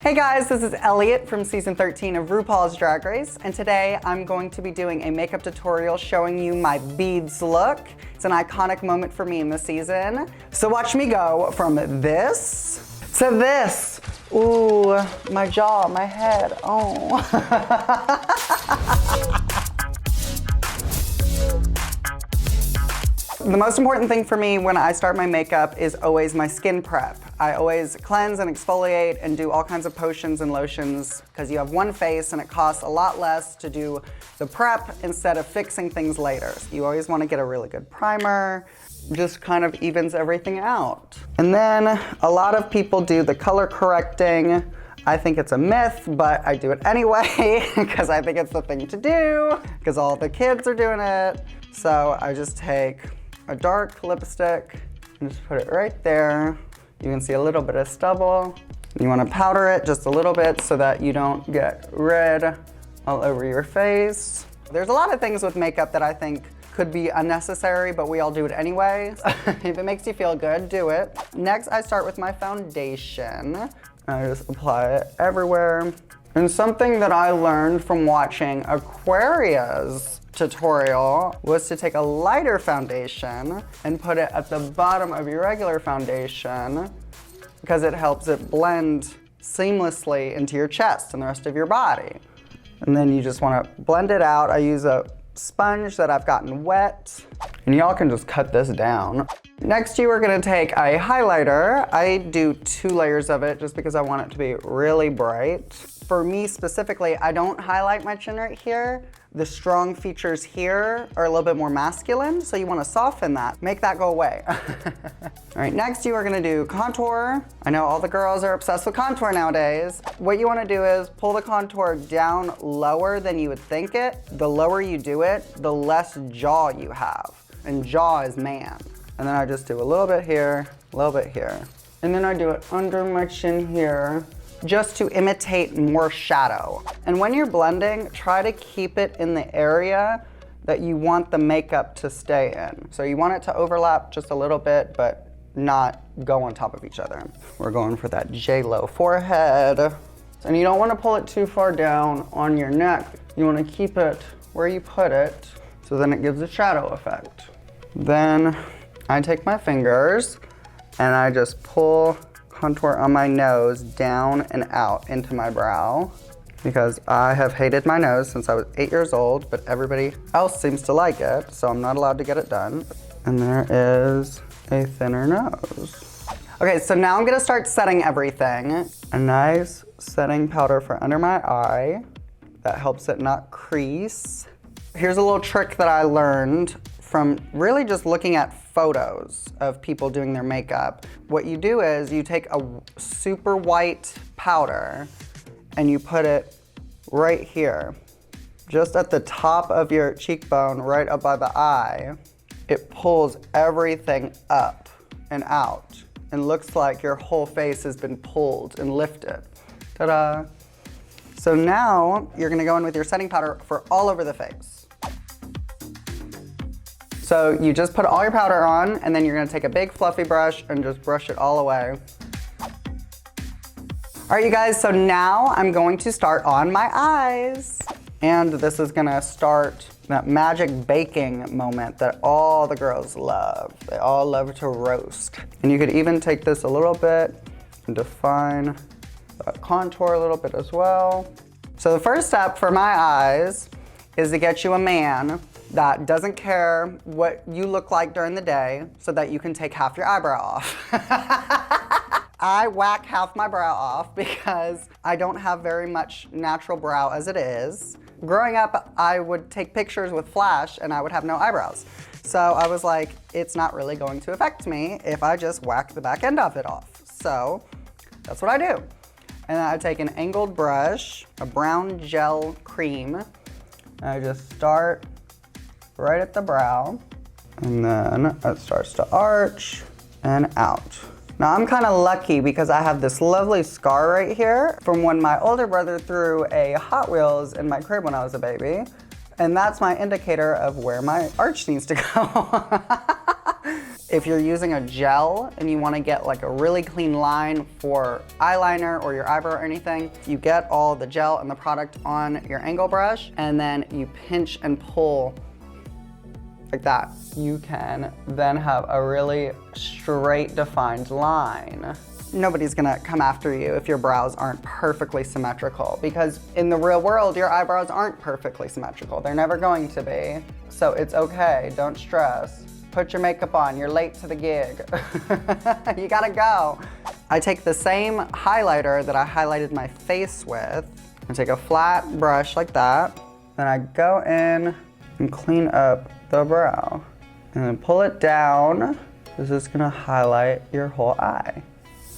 Hey guys, this is Elliott from season 13 of RuPaul's Drag Race, and today I'm going to be doing a makeup tutorial showing you my beads look. It's an iconic moment for me in the season. So watch me go from this to this. Ooh, my jaw, my head, oh. The most important thing for me when I start my makeup is always my skin prep. I always cleanse and exfoliate and do all kinds of potions and lotions because you have one face and it costs a lot less to do the prep instead of fixing things later. You always want to get a really good primer, just kind of evens everything out. And then a lot of people do the color correcting. I think it's a myth, but I do it anyway because I think it's the thing to do because all the kids are doing it. So I just take a dark lipstick and just put it right there. You can see a little bit of stubble. You want to powder it just a little bit so that you don't get red all over your face. There's a lot of things with makeup that I think could be unnecessary, but we all do it anyway. If it makes you feel good, do it. Next, I start with my foundation. I just apply it everywhere. And something that I learned from watching Aquaria's tutorial was to take a lighter foundation and put it at the bottom of your regular foundation because it helps it blend seamlessly into your chest and the rest of your body. And then you just want to blend it out. I use a sponge that I've gotten wet, and y'all can just cut this down. Next, you are going to take a highlighter. I do 2 layers of it just because I want it to be really bright. For me specifically, I don't highlight my chin right here. The strong features here are a little bit more masculine, so you want to soften that, make that go away. All right, next you are going to do contour. I know all the girls are obsessed with contour nowadays. What you want to do is pull the contour down lower than you would think it. The lower you do it, the less jaw you have, and jaw is man. And then I just do a little bit here, a little bit here. And then I do it under my chin here, just to imitate more shadow. And when you're blending, try to keep it in the area that you want the makeup to stay in. So you want it to overlap just a little bit, but not go on top of each other. We're going for that J-Lo forehead. And you don't want to pull it too far down on your neck. You want to keep it where you put it, so then it gives a shadow effect. Then I take my fingers and I just pull contour on my nose down and out into my brow because I have hated my nose since I was 8 years old, but everybody else seems to like it, so I'm not allowed to get it done. And there is a thinner nose. Okay, so now I'm gonna start setting everything. A nice setting powder for under my eye that helps it not crease. Here's a little trick that I learned from really just looking at photos of people doing their makeup. What you do is you take a super white powder and you put it right here, just at the top of your cheekbone, right above the eye. It pulls everything up and out and looks like your whole face has been pulled and lifted. Ta-da! So now you're gonna go in with your setting powder for all over the face. So you just put all your powder on, and then you're gonna take a big fluffy brush and just brush it all away. All right, you guys, so now I'm going to start on my eyes. And this is gonna start that magic baking moment that all the girls love. They all love to roast. And you could even take this a little bit and define that contour a little bit as well. So the first step for my eyes is to get you a man that doesn't care what you look like during the day so that you can take half your eyebrow off. I whack half my brow off because I don't have very much natural brow as it is. Growing up, I would take pictures with flash and I would have no eyebrows. So I was like, it's not really going to affect me if I just whack the back end of it off. So that's what I do. And then I take an angled brush, a brown gel cream, and I just start right at the brow, and then it starts to arch and out. Now I'm kind of lucky because I have this lovely scar right here from when my older brother threw a Hot Wheels in my crib when I was a baby, and that's my indicator of where my arch needs to go. If you're using a gel and you wanna get like a really clean line for eyeliner or your eyebrow or anything, you get all the gel and the product on your angle brush and then you pinch and pull like that. You can then have a really straight defined line. Nobody's gonna come after you if your brows aren't perfectly symmetrical, because in the real world, your eyebrows aren't perfectly symmetrical. They're never going to be. So it's okay, don't stress. Put your makeup on, you're late to the gig. You gotta go. I take the same highlighter that I highlighted my face with, and take a flat brush like that, then I go in and clean up the brow. And then pull it down. This is gonna highlight your whole eye.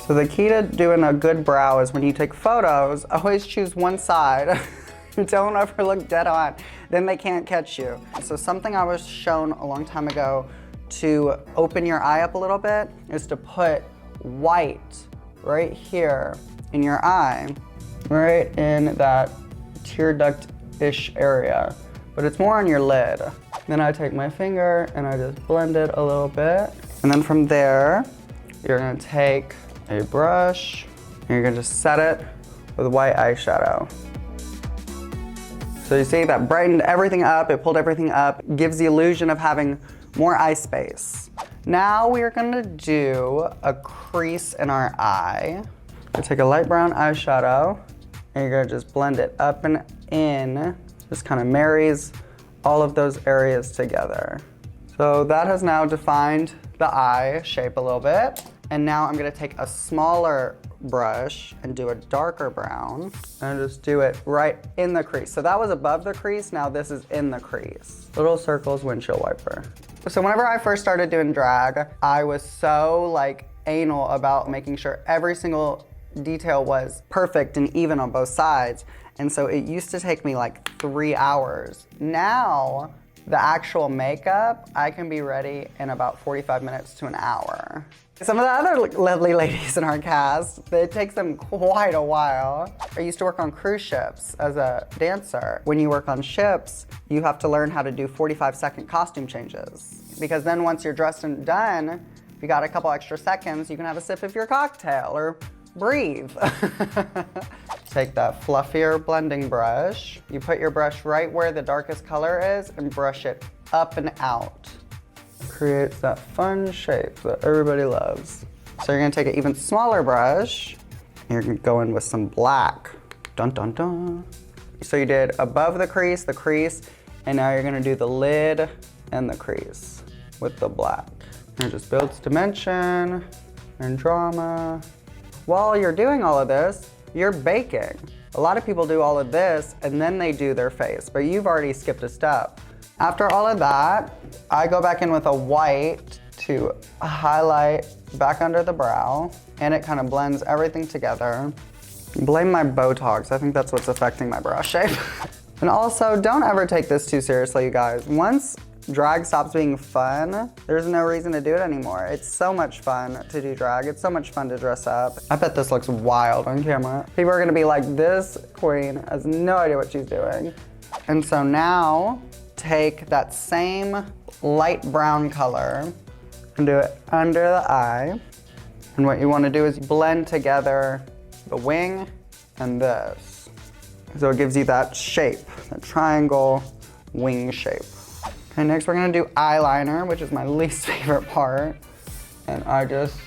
So the key to doing a good brow is when you take photos, always choose one side. Don't ever look dead on, then they can't catch you. So something I was shown a long time ago to open your eye up a little bit is to put white right here in your eye, right in that tear duct-ish area, but it's more on your lid. Then I take my finger and I just blend it a little bit. And then from there, you're gonna take a brush and you're gonna just set it with white eyeshadow. So you see that brightened everything up, it pulled everything up, gives the illusion of having more eye space. Now we're gonna do a crease in our eye. You take a light brown eyeshadow and you're gonna just blend it up and in. Just kind of marries all of those areas together. So that has now defined the eye shape a little bit. And now I'm gonna take a smaller brush and do a darker brown and just do it right in the crease. So that was above the crease, now this is in the crease. Little circles, windshield wiper. So whenever I first started doing drag, I was so like anal about making sure every single detail was perfect and even on both sides. And so it used to take me like 3 hours. Now, the actual makeup, I can be ready in about 45 minutes to an hour. Some of the other lovely ladies in our cast, it takes them quite a while. I used to work on cruise ships as a dancer. When you work on ships, you have to learn how to do 45-second costume changes. Because then once you're dressed and done, if you got a couple extra seconds, you can have a sip of your cocktail or breathe. Take that fluffier blending brush. You put your brush right where the darkest color is and brush it up and out. Creates that fun shape that everybody loves. So you're gonna take an even smaller brush and you're gonna go in with some black. Dun dun dun. So you did above the crease, and now you're gonna do the lid and the crease with the black. And it just builds dimension and drama. While you're doing all of this, you're baking. A lot of people do all of this and then they do their face, but you've already skipped a step. After all of that, I go back in with a white to highlight back under the brow, and it kind of blends everything together. Blame my Botox, I think that's what's affecting my brow shape. And also, don't ever take this too seriously, you guys. Once drag stops being fun, there's no reason to do it anymore. It's so much fun to do drag. It's so much fun to dress up. I bet this looks wild on camera. People are gonna be like, this queen has no idea what she's doing. And so now, take that same light brown color and do it under the eye. And what you wanna do is blend together the wing and this. So it gives you that shape, that triangle wing shape. Okay, next we're gonna do eyeliner, which is my least favorite part. And I just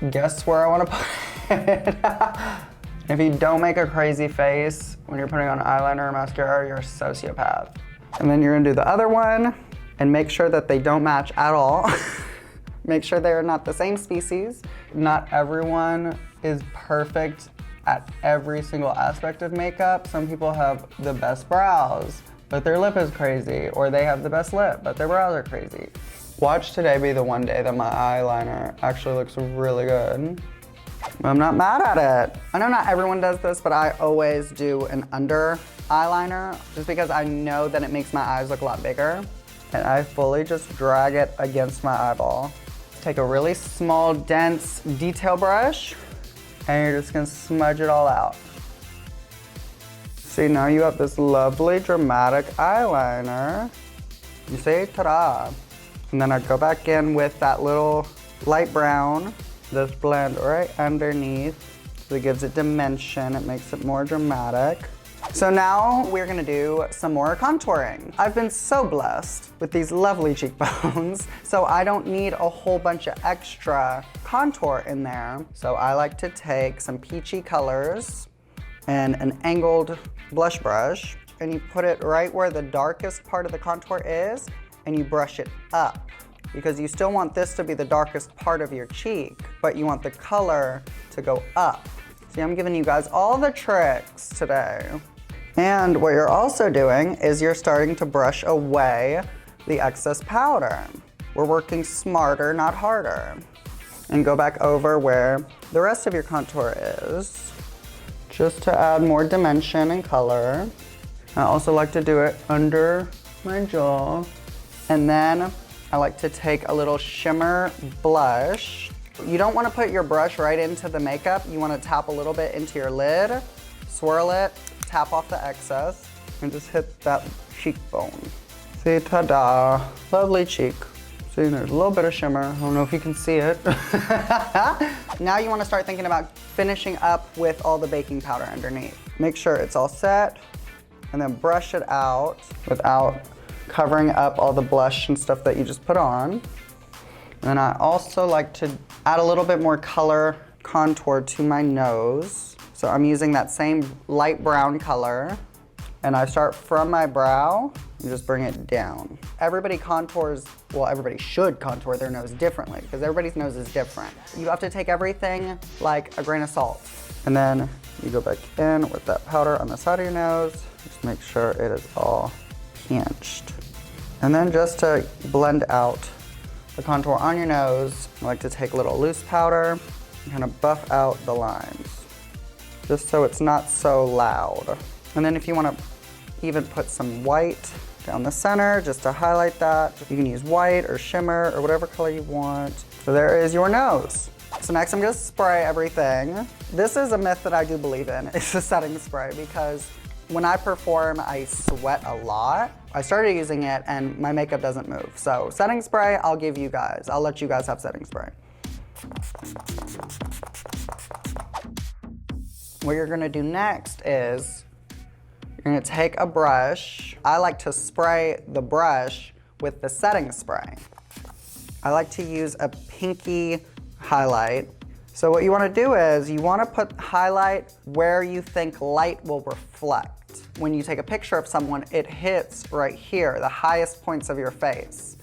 guess where I wanna put it. If you don't make a crazy face when you're putting on eyeliner or mascara, you're a sociopath. And then you're gonna do the other one and make sure that they don't match at all. Make sure they're not the same species. Not everyone is perfect at every single aspect of makeup. Some people have the best brows, but their lip is crazy, or they have the best lip, but their brows are crazy. Watch today be the one day that my eyeliner actually looks really good. I'm not mad at it. I know not everyone does this, but I always do an under eyeliner just because I know that it makes my eyes look a lot bigger. And I fully just drag it against my eyeball. Take a really small, dense detail brush, and you're just gonna smudge it all out. See, now you have this lovely, dramatic eyeliner. You see, ta-da. And then I go back in with that little light brown, this blend right underneath. So it gives it dimension, it makes it more dramatic. So now we're gonna do some more contouring. I've been so blessed with these lovely cheekbones, so I don't need a whole bunch of extra contour in there. So I like to take some peachy colors and an angled blush brush, and you put it right where the darkest part of the contour is, and you brush it up. Because you still want this to be the darkest part of your cheek, but you want the color to go up. See, I'm giving you guys all the tricks today. And what you're also doing is you're starting to brush away the excess powder. We're working smarter, not harder. And go back over where the rest of your contour is, just to add more dimension and color. I also like to do it under my jaw. And then I like to take a little shimmer blush. You don't want to put your brush right into the makeup. You want to tap a little bit into your lid, swirl it, tap off the excess, and just hit that cheekbone. See, ta-da, lovely cheek. See, there's a little bit of shimmer. I don't know if you can see it. Now you want to start thinking about finishing up with all the baking powder underneath. Make sure it's all set, and then brush it out without covering up all the blush and stuff that you just put on. And I also like to add a little bit more color contour to my nose. So I'm using that same light brown color, and I start from my brow and just bring it down. Everybody contours, well, everybody should contour their nose differently because everybody's nose is different. You have to take everything like a grain of salt. And then you go back in with that powder on the side of your nose. Just make sure it is all pinched. And then just to blend out the contour on your nose, I like to take a little loose powder and kind of buff out the lines, just so it's not so loud. And then if you want to even put some white down the center just to highlight that, you can use white or shimmer or whatever color you want. So there is your nose. So next I'm going to spray everything. This is a myth that I do believe in. It's a setting spray because when I perform, I sweat a lot. I started using it and my makeup doesn't move. So setting spray, I'll give you guys. I'll let you guys have setting spray. What you're gonna do next is you're gonna take a brush. I like to spray the brush with the setting spray. I like to use a pinky highlight. So what you want to do is you want to put highlight where you think light will reflect. When you take a picture of someone, it hits right here, the highest points of your face.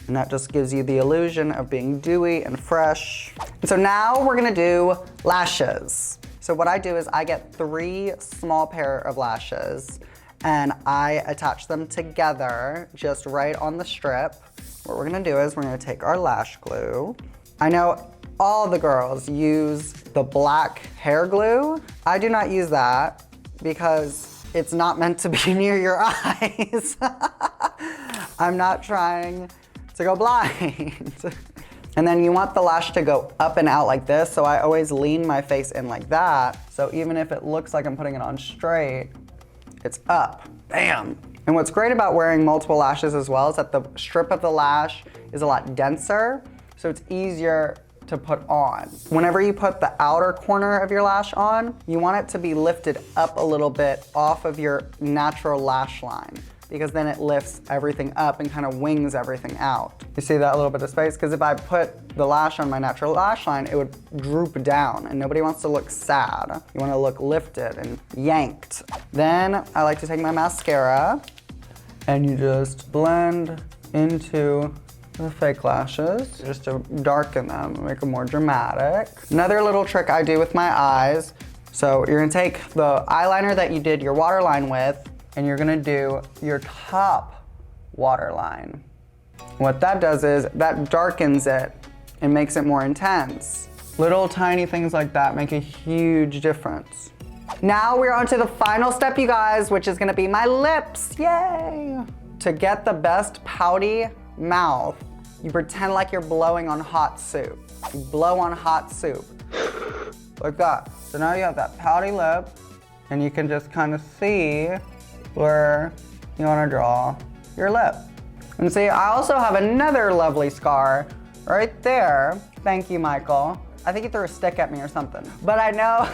And that just gives you the illusion of being dewy and fresh. And so now we're gonna do lashes. So what I do is I get 3 small pair of lashes and I attach them together just right on the strip. What we're gonna do is we're gonna take our lash glue. I know all the girls use the black hair glue. I do not use that because it's not meant to be near your eyes. I'm not trying to go blind. And then you want the lash to go up and out like this, so I always lean my face in like that. So even if it looks like I'm putting it on straight, it's up, bam. And what's great about wearing multiple lashes as well is that the strip of the lash is a lot denser, so it's easier to put on. Whenever you put the outer corner of your lash on, you want it to be lifted up a little bit off of your natural lash line, because then it lifts everything up and kind of wings everything out. You see that little bit of space? Because if I put the lash on my natural lash line, it would droop down, and nobody wants to look sad. You want to look lifted and yanked. Then I like to take my mascara, and you just blend into the fake lashes, just to darken them, make them more dramatic. Another little trick I do with my eyes, so you're gonna take the eyeliner that you did your waterline with, and you're gonna do your top waterline. What that does is that darkens it and makes it more intense. Little tiny things like that make a huge difference. Now we're on to the final step, you guys, which is gonna be my lips, yay! To get the best pouty mouth, you pretend like you're blowing on hot soup. You blow on hot soup, like that. So now you have that pouty lip, and you can just kind of see where you want to draw your lip. And see, I also have another lovely scar right there. Thank you, Michael. I think he threw a stick at me or something. But I know,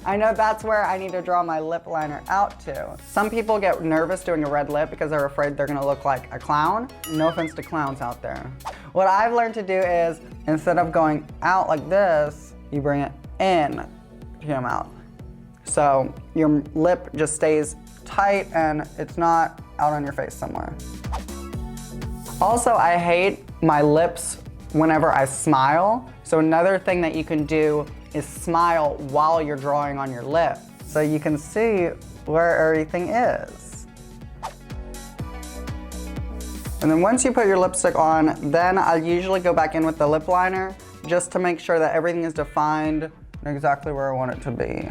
I know that's where I need to draw my lip liner out to. Some people get nervous doing a red lip because they're afraid they're gonna look like a clown. No offense to clowns out there. What I've learned to do is, instead of going out like this, you bring it in to your mouth. So your lip just stays tight and it's not out on your face somewhere. Also, I hate my lips whenever I smile. So another thing that you can do is smile while you're drawing on your lip. So you can see where everything is. And then once you put your lipstick on, then I usually go back in with the lip liner just to make sure that everything is defined and exactly where I want it to be.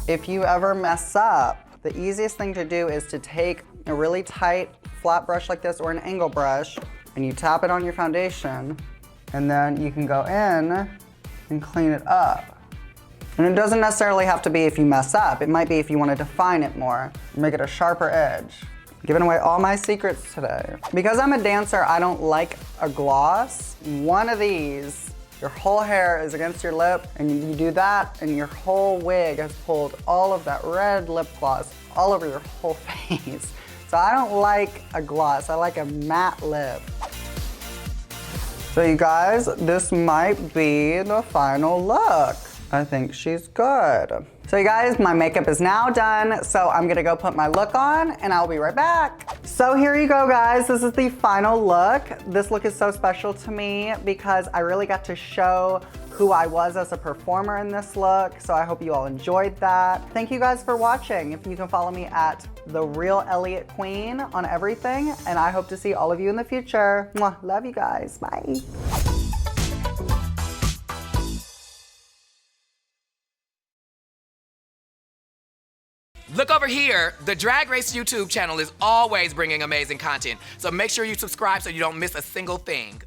If you ever mess up, the easiest thing to do is to take a really tight flat brush like this or an angle brush and you tap it on your foundation and then you can go in and clean it up. And it doesn't necessarily have to be if you mess up. It might be if you want to define it more, make it a sharper edge. Giving away all my secrets today. Because I'm a dancer, I don't like a gloss. One of these, your whole hair is against your lip and you do that and your whole wig has pulled all of that red lip gloss all over your whole face. So I don't like a gloss, I like a matte lip. So you guys, this might be the final look. I think she's good. So you guys, my makeup is now done, so I'm gonna go put my look on and I'll be right back. So here you go, guys. This is the final look. This look is so special to me because I really got to show who I was as a performer in this look, so I hope you all enjoyed that. Thank you guys for watching. If you can follow me at The Real Elliott Queen on everything, and I hope to see all of you in the future. Mwah, love you guys, bye. Look over here, the Drag Race YouTube channel is always bringing amazing content, so make sure you subscribe so you don't miss a single thing.